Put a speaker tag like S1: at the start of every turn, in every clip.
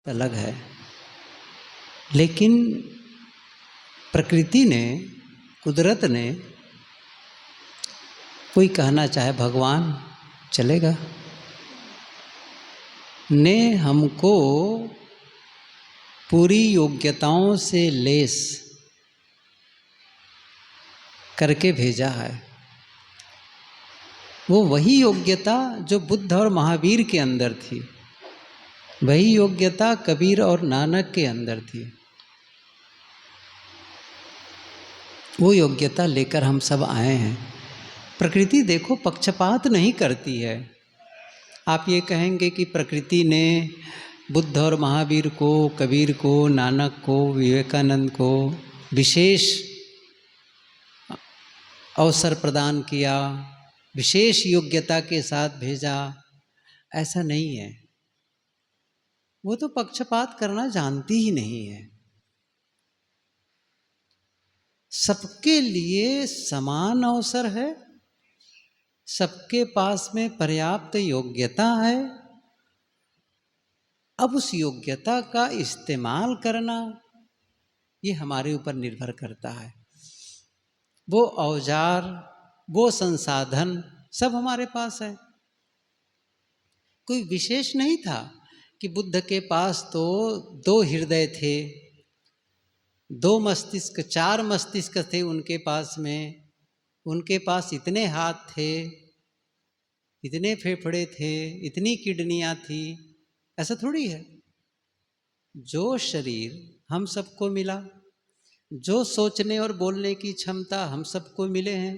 S1: अलग है, लेकिन प्रकृति ने, कुदरत ने, कोई कहना चाहे भगवान, चलेगा, ने हमको पूरी योग्यताओं से लेस करके भेजा है। वो वही योग्यता जो बुद्ध और महावीर के अंदर थी, वही योग्यता कबीर और नानक के अंदर थी। वो योग्यता लेकर हम सब आए हैं। प्रकृति देखो पक्षपात नहीं करती है। आप ये कहेंगे कि प्रकृति ने बुद्ध और महावीर को, कबीर को, नानक को, विवेकानंद को विशेष अवसर प्रदान किया, विशेष योग्यता के साथ भेजा, ऐसा नहीं है। वो तो पक्षपात करना जानती ही नहीं है। सबके लिए समान अवसर है, सबके पास में पर्याप्त योग्यता है। अब उस योग्यता का इस्तेमाल करना ये हमारे ऊपर निर्भर करता है। वो औजार, वो संसाधन सब हमारे पास है। कोई विशेष नहीं था कि बुद्ध के पास तो 2 हृदय थे, 2 मस्तिष्क, 4 मस्तिष्क थे उनके पास में, उनके पास इतने हाथ थे, इतने फेफड़े थे, इतनी किडनियां थी। ऐसा थोड़ी है। जो शरीर हम सबको मिला, जो सोचने और बोलने की क्षमता हम सबको मिले हैं,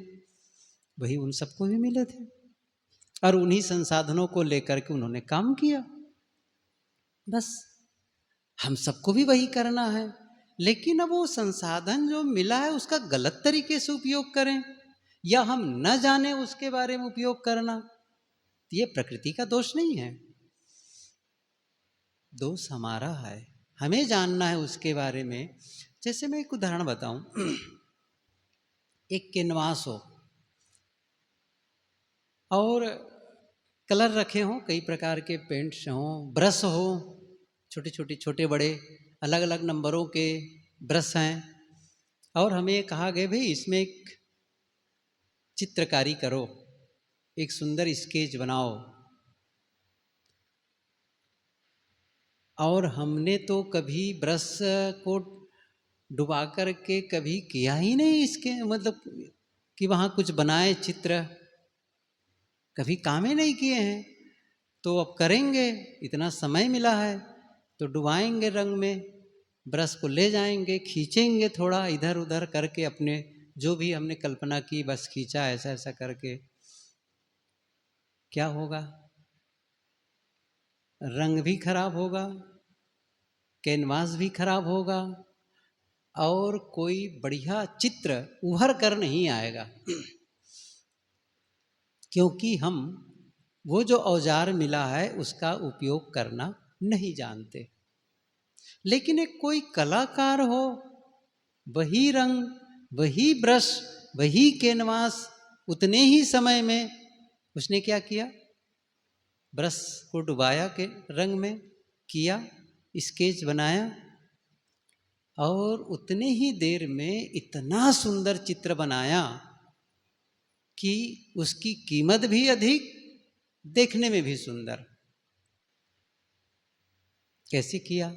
S1: वही उन सबको भी मिले थे, और उन्हीं संसाधनों को लेकर के उन्होंने काम किया। बस हम सबको भी वही करना है। लेकिन अब वो संसाधन जो मिला है उसका गलत तरीके से उपयोग करें या हम न जाने उसके बारे में उपयोग करना, ये प्रकृति का दोष नहीं है, दोष हमारा है। हमें जानना है उसके बारे में। जैसे मैं एक उदाहरण बताऊं, एक कैनवास हो और कलर रखे हों, कई प्रकार के पेंट्स हों, ब्रश हो, छोटे छोटे, छोटे बड़े, अलग अलग नंबरों के ब्रश हैं, और हमें कहा गया भाई इसमें एक चित्रकारी करो, एक सुंदर स्केच बनाओ। और हमने तो कभी ब्रश को डुबा कर के कभी किया ही नहीं, इसके मतलब कि वहाँ कुछ बनाए चित्र, कभी काम ही नहीं किए हैं। तो अब करेंगे, इतना समय मिला है तो डुबाएंगे रंग में, ब्रश को ले जाएंगे, खींचेंगे थोड़ा इधर उधर करके, अपने जो भी हमने कल्पना की बस खींचा ऐसा ऐसा करके। क्या होगा? रंग भी खराब होगा, कैनवास भी खराब होगा, और कोई बढ़िया चित्र उभर कर नहीं आएगा। क्योंकि हम वो जो औजार मिला है उसका उपयोग करना नहीं जानते। लेकिन एक कोई कलाकार हो, वही रंग, वही ब्रश, वही कैनवास, उतने ही समय में उसने क्या किया? ब्रश को डुबाया के रंग में, किया, स्केच बनाया, और उतने ही देर में इतना सुंदर चित्र बनाया कि उसकी कीमत भी अधिक, देखने में भी सुंदर। कैसे किया?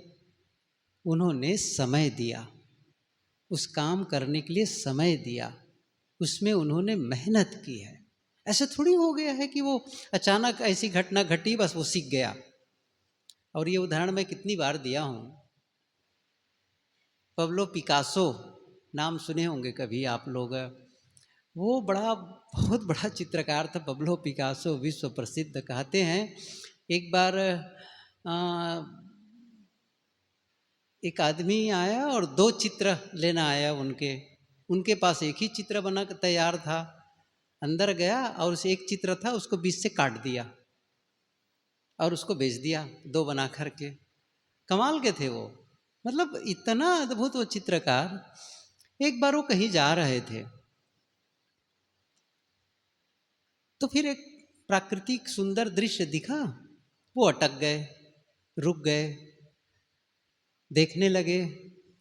S1: उन्होंने समय दिया, उस काम करने के लिए समय दिया, उसमें उन्होंने मेहनत की है। ऐसे थोड़ी हो गया है कि वो अचानक ऐसी घटना घटी बस वो सीख गया। और ये उदाहरण मैं कितनी बार दिया हूँ। पब्लो पिकासो नाम सुने होंगे कभी आप लोग। वो बहुत बड़ा चित्रकार था पब्लो पिकासो, विश्व प्रसिद्ध। कहते हैं एक बार एक आदमी आया और 2 चित्र लेना आया उनके पास एक ही चित्र बना तैयार था। अंदर गया और उस एक चित्र था उसको बीच से काट दिया और उसको बेच दिया 2 बना करके। कमाल के थे वो, मतलब इतना अद्भुत वो चित्रकार। एक बार वो कहीं जा रहे थे तो फिर एक प्राकृतिक सुंदर दृश्य दिखा, वो अटक गए, रुक गए, देखने लगे।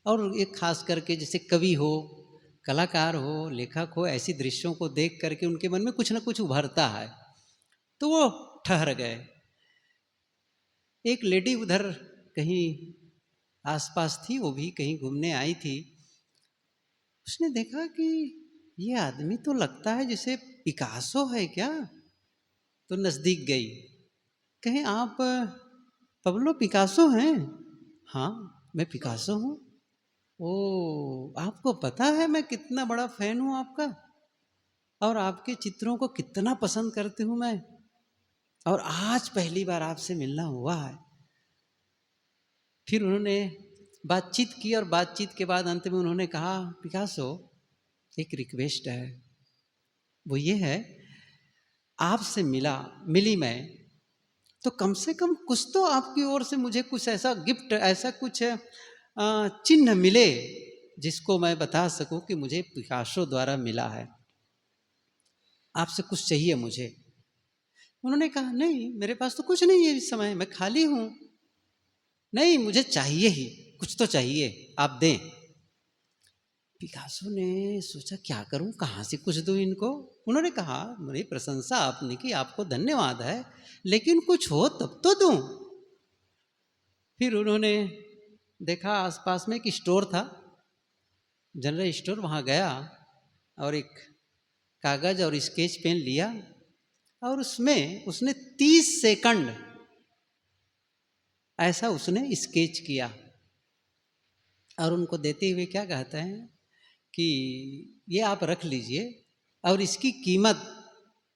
S1: और एक खास करके जैसे कवि हो, कलाकार हो, लेखक हो, ऐसी दृश्यों को देख करके उनके मन में कुछ ना कुछ उभरता है, तो वो ठहर गए। एक लेडी उधर कहीं आसपास थी, वो भी कहीं घूमने आई थी। उसने देखा कि ये आदमी तो लगता है जैसे पिकासो है क्या। तो नजदीक गई, कहे आप पब्लो पिकासो हैं? हाँ, मैं पिकासो हूँ। ओ, आपको पता है मैं कितना बड़ा फैन हूँ आपका, और आपके चित्रों को कितना पसंद करती हूँ मैं, और आज पहली बार आपसे मिलना हुआ है। फिर उन्होंने बातचीत की, और बातचीत के बाद अंत में उन्होंने कहा, पिकासो एक रिक्वेस्ट है, वो ये है, आपसे मिली मैं, तो कम से कम कुछ तो आपकी ओर से मुझे कुछ ऐसा गिफ्ट, ऐसा कुछ चिन्ह मिले जिसको मैं बता सकूं कि मुझे पिकासो द्वारा मिला है, आपसे कुछ चाहिए मुझे। उन्होंने कहा, नहीं मेरे पास तो कुछ नहीं है इस समय, मैं खाली हूं। नहीं, मुझे चाहिए ही, कुछ तो चाहिए, आप दें। पिकासो ने सोचा क्या करूं, कहाँ से कुछ दूं इनको। उन्होंने कहा, मेरी प्रशंसा आपने की, आपको धन्यवाद है, लेकिन कुछ हो तब तो दूं। फिर उन्होंने देखा आसपास में एक स्टोर था, जनरल स्टोर, वहाँ गया और एक कागज और स्केच पेन लिया, और उसमें उसने 30 सेकंड ऐसा उसने स्केच किया, और उनको देते हुए क्या कहते हैं कि ये आप रख लीजिए, और इसकी कीमत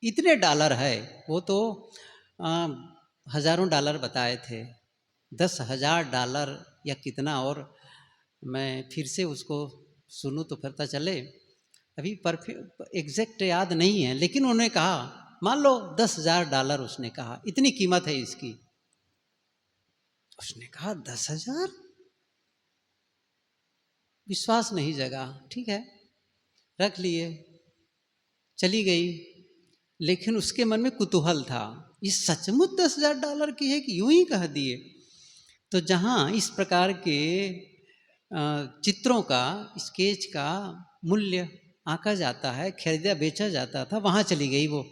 S1: इतने डॉलर है। वो तो आ, हजारों डॉलर बताए थे, 10,000 डॉलर या कितना, और मैं फिर से उसको सुनूं तो पता चले, अभी परफेक्ट एग्जैक्ट याद नहीं है, लेकिन उन्होंने कहा मान लो 10,000 डॉलर, उसने कहा इतनी कीमत है इसकी। उसने कहा 10,000, विश्वास नहीं जगा। ठीक है, रख लिए, चली गई। लेकिन उसके मन में कुतूहल था, ये सचमुच 10,000 डॉलर की है कि यूं ही कह दिए। तो जहाँ इस प्रकार के चित्रों का, स्केच का मूल्य आंका जाता है, खरीदा बेचा जाता था, वहाँ चली गई वो।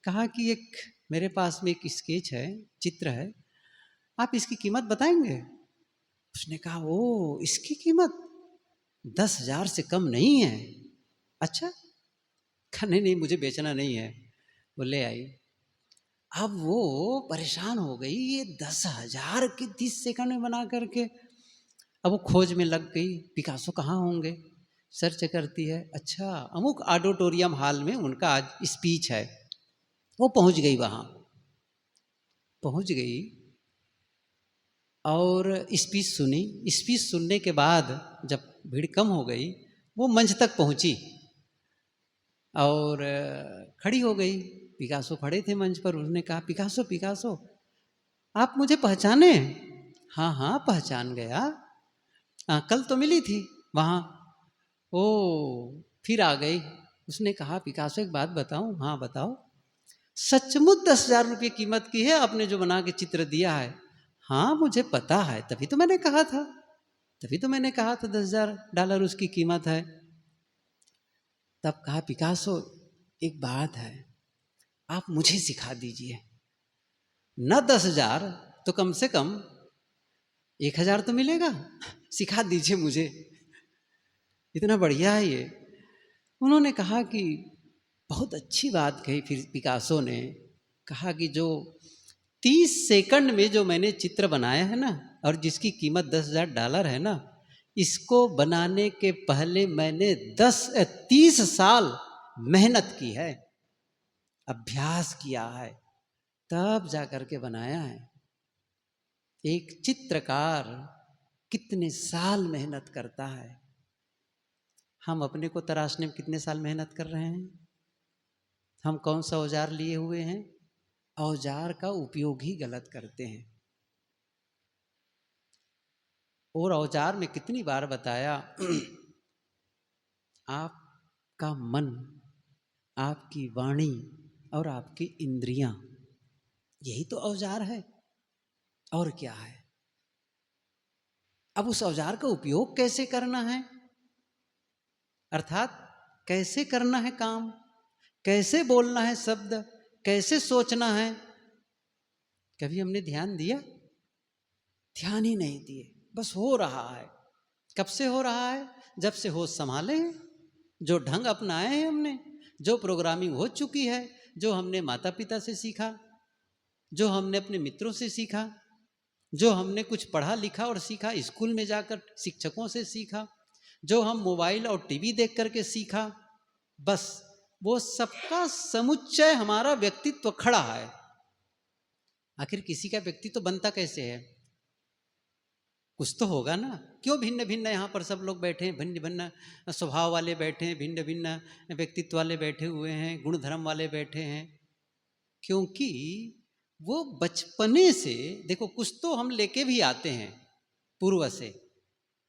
S1: कहा कि एक मेरे पास में एक स्केच है, चित्र है, आप इसकी कीमत बताएंगे? उसने कहा, ओ इसकी कीमत 10,000 से कम नहीं है। अच्छा, कहा नहीं नहीं, मुझे बेचना नहीं है। वो ले आई। अब वो परेशान हो गई, ये 10,000 की 30 सेकंड में बना करके। अब वो खोज में लग गई, पिकासो कहाँ होंगे, सर्च करती है। अच्छा, अमुक ऑडिटोरियम हॉल में उनका आज स्पीच है। वो पहुंच गई, वहाँ पहुंच गई और स्पीच सुनी। स्पीच सुनने के बाद जब भीड़ कम हो गई, वो मंच तक पहुंची और खड़ी हो गई। पिकासो खड़े थे मंच पर। उसने कहा, पिकासो पिकासो आप मुझे पहचाने? हाँ हाँ, पहचान गया, कल तो मिली थी वहाँ। ओ, फिर आ गई। उसने कहा, पिकासो एक बात बताऊं? हाँ बताओ। सचमुच 10,000 रुपये कीमत की है आपने जो बना के चित्र दिया है? हाँ मुझे पता है, तभी तो मैंने कहा था, तभी तो मैंने कहा था 10,000 डॉलर उसकी कीमत है। तब कहा, पिकासो एक बात है, आप मुझे सिखा दीजिए, न 10,000 तो कम से कम 1,000 तो मिलेगा, सिखा दीजिए मुझे, इतना बढ़िया है ये। उन्होंने कहा कि बहुत अच्छी बात कही। फिर पिकासो ने कहा कि जो 30 सेकंड में जो मैंने चित्र बनाया है ना, और जिसकी कीमत 10,000 डॉलर है ना, इसको बनाने के पहले मैंने 30 साल मेहनत की है, अभ्यास किया है, तब जा करके बनाया है। एक चित्रकार कितने साल मेहनत करता है। हम अपने को तराशने में कितने साल मेहनत कर रहे हैं? हम कौन सा औजार लिए हुए हैं? औजार का उपयोग ही गलत करते हैं। और औजार में कितनी बार बताया, आपका मन, आपकी वाणी और आपकी इंद्रियां, यही तो औजार है, और क्या है? अब उस औजार का उपयोग कैसे करना है, अर्थात कैसे करना है काम, कैसे बोलना है शब्द, कैसे सोचना है, कभी हमने ध्यान दिया? ध्यान ही नहीं दिए, बस हो रहा है। कब से हो रहा है? जब से होश संभाले हैं, जो ढंग अपनाए हैं हमने, जो प्रोग्रामिंग हो चुकी है, जो हमने माता पिता से सीखा, जो हमने अपने मित्रों से सीखा, जो हमने कुछ पढ़ा लिखा और सीखा, स्कूल में जाकर शिक्षकों से सीखा, जो हम मोबाइल और टीवी देख करके सीखा, बस वो सबका समुच्चय हमारा व्यक्तित्व खड़ा है। आखिर किसी का व्यक्तित्व बनता कैसे है? कुछ तो होगा ना। क्यों भिन्न भिन्न यहाँ पर सब लोग बैठे हैं, भिन्न भिन्न स्वभाव वाले बैठे हैं, भिन्न भिन्न व्यक्तित्व वाले बैठे हुए हैं, गुण धर्म वाले बैठे हैं? क्योंकि वो बचपने से, देखो कुछ तो हम लेके भी आते हैं पूर्व से,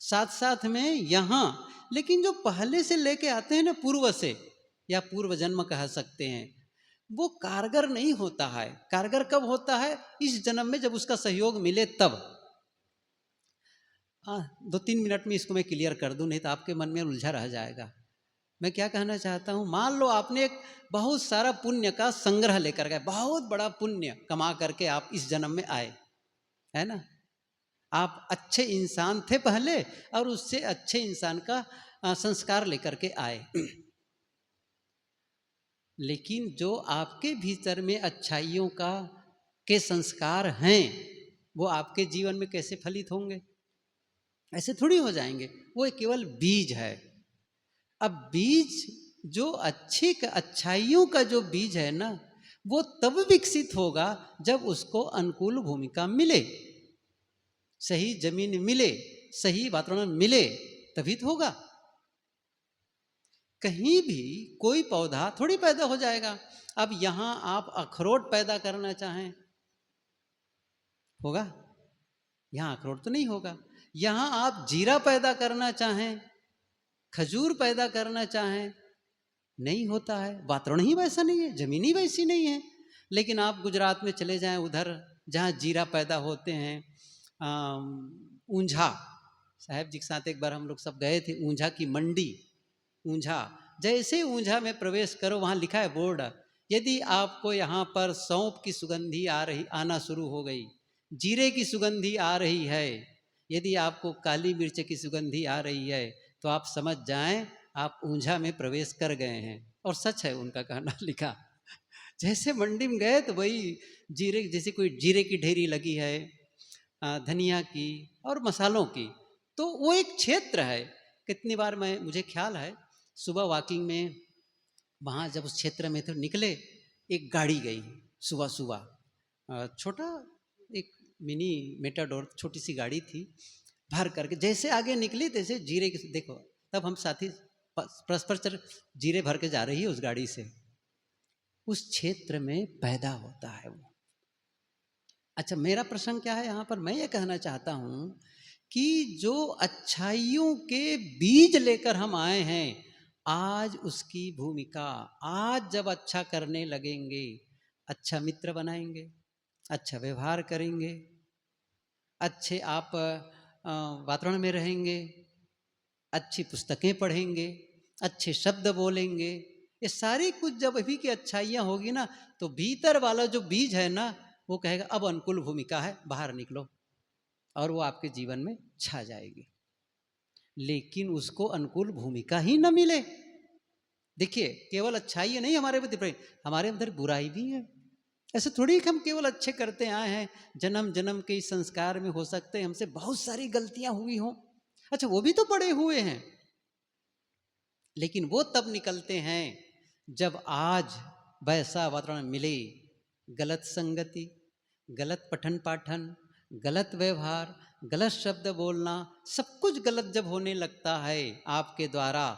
S1: साथ साथ में यहाँ, लेकिन जो पहले से लेके आते हैं ना पूर्व से, या पूर्व जन्म कह सकते हैं, वो कारगर नहीं होता है। कारगर कब होता है? इस जन्म में जब उसका सहयोग मिले तब। 2-3 मिनट में इसको मैं क्लियर कर दूं, नहीं तो आपके मन में उलझा रह जाएगा। मैं क्या कहना चाहता हूं, मान लो आपने एक बहुत सारा पुण्य का संग्रह लेकर गए, बहुत बड़ा पुण्य कमा करके आप इस जन्म में आए, है ना? आप अच्छे इंसान थे पहले, और उससे अच्छे इंसान का संस्कार लेकर के आए। लेकिन जो आपके भीतर में अच्छाइयों का के संस्कार हैं, वो आपके जीवन में कैसे फलित होंगे? ऐसे थोड़ी हो जाएंगे। वो केवल बीज है। अब बीज जो अच्छाइयों का जो बीज है ना, वो तब विकसित होगा जब उसको अनुकूल भूमिका मिले, सही जमीन मिले, सही वातावरण मिले, तभी तो होगा। कहीं भी कोई पौधा थोड़ी पैदा हो जाएगा। अब यहां आप अखरोट पैदा करना चाहें, होगा? यहां अखरोट तो नहीं होगा। यहां आप जीरा पैदा करना चाहें, खजूर पैदा करना चाहें, नहीं होता है। वातावरण ही वैसा नहीं है, जमीन ही वैसी नहीं है। लेकिन आप गुजरात में चले जाएं, उधर जहाँ जीरा पैदा होते हैं, ऊंझा, साहब जी के साथ एक बार हम लोग सब गए थे ऊंझा की मंडी। ऊंझा, जैसे ऊंझा में प्रवेश करो, वहाँ लिखा है बोर्ड, यदि आपको यहाँ पर सौंफ की सुगंधी आना शुरू हो गई, जीरे की सुगंधी आ रही है, यदि आपको काली मिर्च की सुगंधी आ रही है, तो आप समझ जाएं आप ऊंझा में प्रवेश कर गए हैं। और सच है उनका कहना लिखा। जैसे मंडी में गए तो वही जीरे, जैसे कोई जीरे की ढेरी लगी है, धनिया की और मसालों की, तो वो एक क्षेत्र है। कितनी बार मुझे ख्याल है, सुबह वॉकिंग में वहाँ जब उस क्षेत्र में थे, निकले, एक गाड़ी गई सुबह सुबह, छोटा एक मिनी मेटाडोर, छोटी सी गाड़ी थी, भर करके जैसे आगे निकली तैसे जीरे की, देखो तब हम साथी परस्पर जीरे भर के जा रही है उस गाड़ी से। उस क्षेत्र में पैदा होता है वो। अच्छा, मेरा प्रश्न क्या है यहाँ पर? मैं ये कहना चाहता हूँ कि जो अच्छाइयों के बीज लेकर हम आए हैं, आज उसकी भूमिका, आज जब अच्छा करने लगेंगे, अच्छा मित्र बनाएंगे, अच्छा व्यवहार करेंगे, अच्छे आप वातावरण में रहेंगे, अच्छी पुस्तकें पढ़ेंगे, अच्छे शब्द बोलेंगे, ये सारी कुछ जब अभी की अच्छाइयाँ होगी ना, तो भीतर वाला जो बीज है ना, वो कहेगा अब अनुकूल भूमिका है, बाहर निकलो, और वो आपके जीवन में छा जाएगी। लेकिन उसको अनुकूल भूमिका ही न मिले, देखिए केवल अच्छाई नहीं हमारे अंदर, हमारे अंदर बुराई भी है। ऐसे थोड़ी कि हम केवल अच्छे करते आए हैं, जन्म जन्म के इस संस्कार में हो सकते हैं हमसे बहुत सारी गलतियां हुई हों, अच्छा वो भी तो पड़े हुए हैं, लेकिन वो तब निकलते हैं जब आज वैसा वातावरण मिले। गलत संगति, गलत पठन पाठन, गलत व्यवहार, गलत शब्द बोलना, सब कुछ गलत जब होने लगता है आपके द्वारा,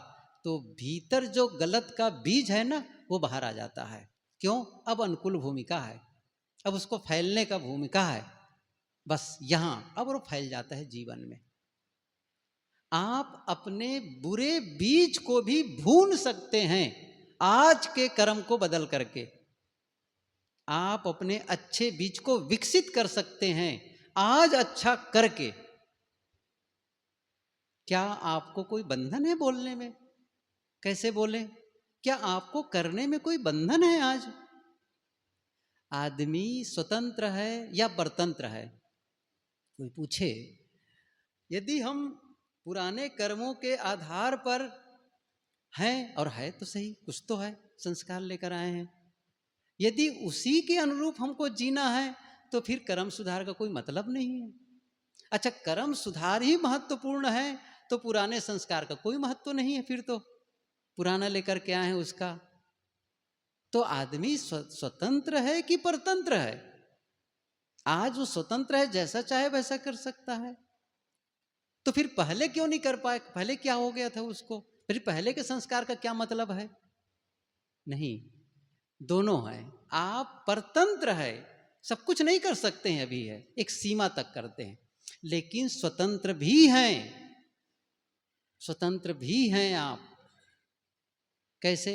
S1: तो भीतर जो गलत का बीज है ना, वो बाहर आ जाता है। क्यों? अब अनुकूल भूमिका है, अब उसको फैलने का भूमिका है, बस यहाँ अब वो फैल जाता है जीवन में। आप अपने बुरे बीज को भी भून सकते हैं आज के कर्म को बदल करके। आप अपने अच्छे बीज को विकसित कर सकते हैं आज अच्छा करके। क्या आपको कोई बंधन है बोलने में? कैसे बोले? क्या आपको करने में कोई बंधन है आज? आदमी स्वतंत्र है या परतंत्र है? कोई पूछे, यदि हम पुराने कर्मों के आधार पर हैं, और है तो सही, कुछ तो है, संस्कार लेकर आए हैं, यदि उसी के अनुरूप हमको जीना है तो फिर कर्म सुधार का कोई मतलब नहीं है। अच्छा, कर्म सुधार ही महत्वपूर्ण है तो पुराने संस्कार का कोई महत्व नहीं है, फिर तो पुराना लेकर क्या है उसका। तो आदमी स्वतंत्र है कि परतंत्र है? आज वो स्वतंत्र है, जैसा चाहे वैसा कर सकता है। तो फिर पहले क्यों नहीं कर पाए? पहले क्या हो गया था उसको? फिर पहले के संस्कार का क्या मतलब है? नहीं, दोनों है। आप परतंत्र है, सब कुछ नहीं कर सकते हैं, अभी है एक सीमा तक करते हैं, लेकिन स्वतंत्र भी हैं, स्वतंत्र भी हैं आप। कैसे?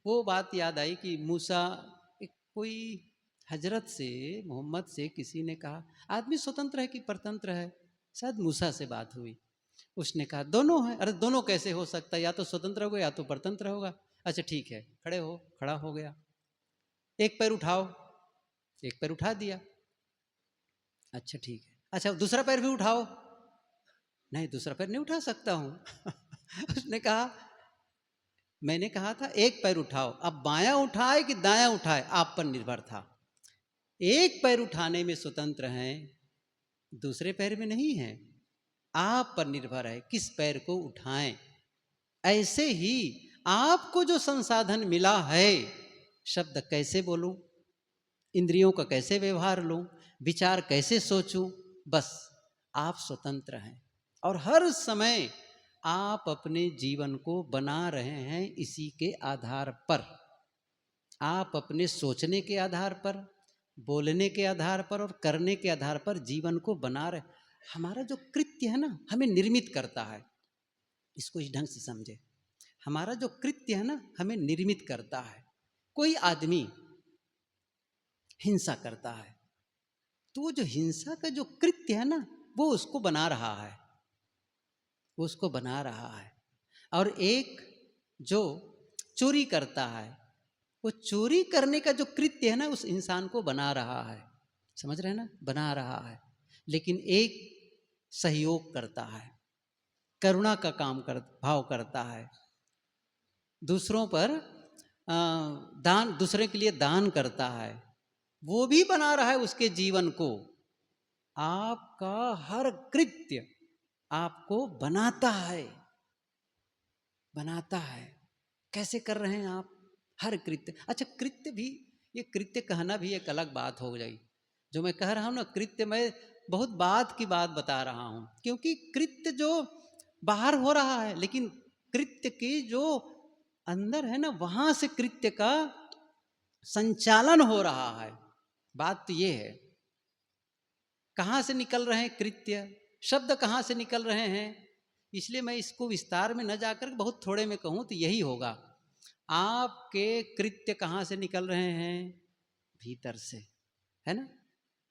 S1: वो बात याद आई कि मूसा, एक कोई हजरत से, मोहम्मद से किसी ने कहा आदमी स्वतंत्र है कि परतंत्र है? शायद मूसा से बात हुई। उसने कहा दोनों है। अरे दोनों कैसे हो सकता है? या तो स्वतंत्र होगा या तो परतंत्र होगा। अच्छा ठीक है, खड़े हो। खड़ा हो गया। एक पैर उठाओ। एक पैर उठा दिया। अच्छा ठीक है। अच्छा दूसरा पैर भी उठाओ। नहीं, दूसरा पैर नहीं उठा सकता हूं। उसने कहा, मैंने कहा था एक पैर उठाओ, अब बायां उठाए कि दायां उठाए आप पर निर्भर था। एक पैर उठाने में स्वतंत्र हैं, दूसरे पैर में नहीं है। आप पर निर्भर है किस पैर को उठाएं। ऐसे ही आपको जो संसाधन मिला है, शब्द कैसे बोलूं, इंद्रियों का कैसे व्यवहार लूं, विचार कैसे सोचूं, बस आप स्वतंत्र हैं। और हर समय आप अपने जीवन को बना रहे हैं इसी के आधार पर। आप अपने सोचने के आधार पर, बोलने के आधार पर और करने के आधार पर जीवन को बना रहे। हमारा जो कृत्य है ना, हमें निर्मित करता है। इसको इस ढंग से समझे, हमारा जो कृत्य है ना, हमें निर्मित करता है। कोई आदमी हिंसा करता है तो वो जो हिंसा का जो कृत्य है ना, वो उसको बना रहा है, वो उसको बना रहा है। और एक जो चोरी करता है, वो चोरी करने का जो कृत्य है ना, उस इंसान को बना रहा है। समझ रहे हैं ना, बना रहा है। लेकिन एक सहयोग करता है, करुणा का भाव करता है, दूसरों पर दान, दूसरे के लिए दान करता है, वो भी बना रहा है उसके जीवन को। आपका हर कृत्य आपको बनाता है, बनाता है। कैसे कर रहे हैं आप? हर कृत्य। अच्छा कृत्य भी, ये कृत्य कहना भी एक अलग बात हो जाएगी। जो मैं कह रहा हूं ना कृत्य, मैं बहुत बात की बात बता रहा हूं, क्योंकि कृत्य जो बाहर हो रहा है, लेकिन कृत्य की जो अंदर है ना, वहां से कृत्य का संचालन हो रहा है। बात तो ये है, कहां से निकल रहे हैं कृत्य, शब्द कहां से निकल रहे हैं। इसलिए मैं इसको विस्तार में न जाकर बहुत थोड़े में कहूं तो यही होगा। आपके कृत्य कहां से निकल रहे हैं? भीतर से, है ना।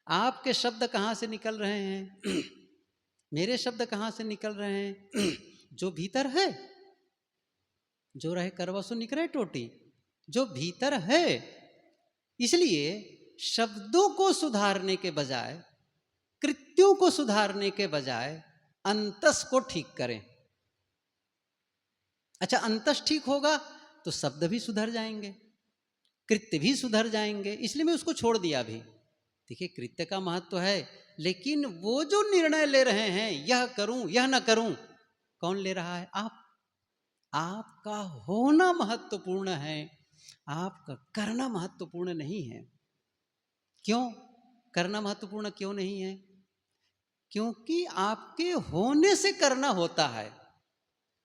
S1: आपके शब्द कहां से निकल रहे हैं? मेरे शब्द कहां से निकल रहे हैं? जो भीतर है। जो रहे करवसु निकरे टोटी, जो भीतर है। इसलिए शब्दों को सुधारने के बजाय, कृत्यों को सुधारने के बजाय अंतस को ठीक करें। अच्छा अंतस ठीक होगा तो शब्द भी सुधर जाएंगे, कृत्य भी सुधर जाएंगे। इसलिए मैं उसको छोड़ दिया अभी। देखिए कृत्य का महत्व है, लेकिन वो जो निर्णय ले रहे हैं, यह करूं यह ना करूं, कौन ले रहा है? आप। आपका होना महत्वपूर्ण है, आपका करना महत्वपूर्ण नहीं है। क्यों करना महत्वपूर्ण क्यों नहीं है? क्योंकि आपके होने से करना होता है,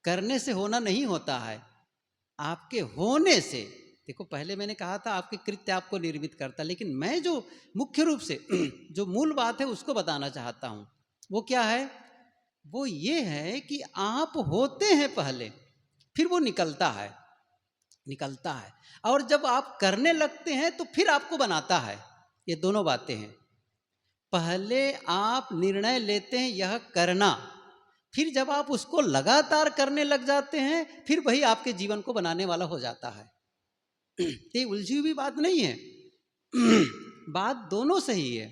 S1: करने से होना नहीं होता है। आपके होने से, देखो पहले मैंने कहा था आपके कृत्य आपको निर्मित करता, लेकिन मैं जो मुख्य रूप से जो मूल बात है उसको बताना चाहता हूं। वो क्या है? वो ये है कि आप होते हैं पहले, फिर वो निकलता है, निकलता है। और जब आप करने लगते हैं तो फिर आपको बनाता है। ये दोनों बातें हैं। पहले आप निर्णय लेते हैं यह करना, फिर जब आप उसको लगातार करने लग जाते हैं, फिर वही आपके जीवन को बनाने वाला हो जाता है। ये उलझी हुई बात नहीं है। बात दोनों सही है,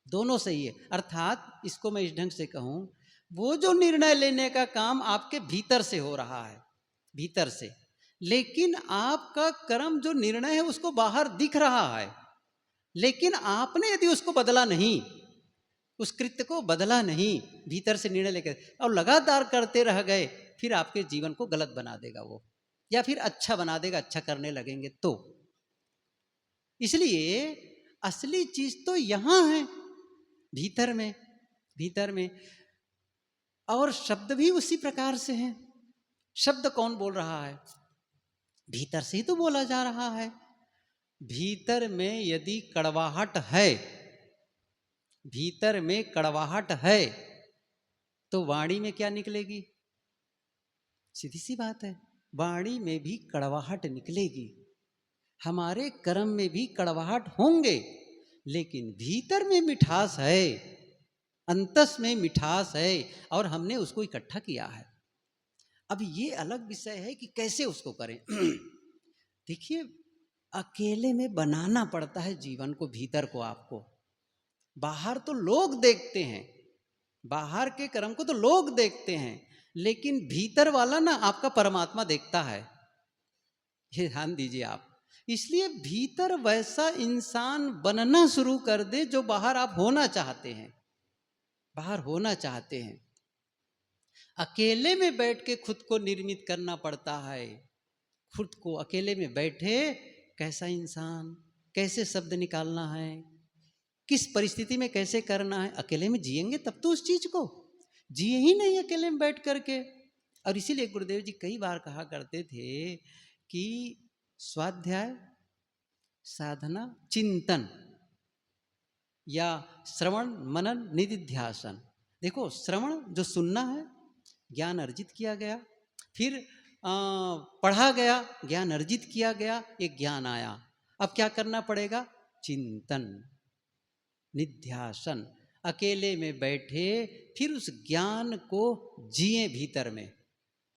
S1: दोनों सही है। अर्थात इसको मैं इस ढंग से कहूं, वो जो निर्णय लेने का काम आपके भीतर से हो रहा है, भीतर से, लेकिन आपका कर्म जो निर्णय है उसको बाहर दिख रहा है, लेकिन आपने यदि उसको बदला नहीं, उस कृत्य को बदला नहीं, भीतर से निर्णय लेकर और लगातार करते रह गए, फिर आपके जीवन को गलत बना देगा वो, या फिर अच्छा बना देगा, अच्छा करने लगेंगे तो। इसलिए असली चीज तो यहां है, भीतर में, भीतर में। और शब्द भी उसी प्रकार से हैं। शब्द कौन बोल रहा है? भीतर से ही तो बोला जा रहा है। भीतर में यदि कड़वाहट है, भीतर में कड़वाहट है, तो वाणी में क्या निकलेगी? सीधी सी बात है, वाणी में भी कड़वाहट निकलेगी। हमारे कर्म में भी कड़वाहट होंगे, लेकिन भीतर में मिठास है, अंतस में मिठास है, और हमने उसको इकट्ठा किया है। अब ये अलग विषय है कि कैसे उसको करें। देखिए, अकेले में बनाना पड़ता है जीवन को, भीतर को आपको। बाहर तो लोग देखते हैं, बाहर के कर्म को तो लोग देखते हैं, लेकिन भीतर वाला ना आपका परमात्मा देखता है। ये ध्यान दीजिए आप। इसलिए भीतर वैसा इंसान बनना शुरू कर दे जो बाहर आप होना चाहते हैं, बाहर होना चाहते हैं। अकेले में बैठ के खुद को निर्मित करना पड़ता है। खुद को अकेले में बैठे, कैसा इंसान, कैसे शब्द निकालना है, किस परिस्थिति में कैसे करना है, अकेले में जिएंगे तब तो उस चीज को जिए ही नहीं अकेले में बैठ करके। और इसीलिए गुरुदेव जी कई बार कहा करते थे कि स्वाध्याय, साधना, चिंतन या श्रवण, मनन, निधिध्यासन। देखो, श्रवण जो सुनना है, ज्ञान अर्जित किया गया, फिर पढ़ा गया, ज्ञान अर्जित किया गया, एक ज्ञान आया, अब क्या करना पड़ेगा? चिंतन, निध्यासन। अकेले में बैठे फिर उस ज्ञान को जिए भीतर में,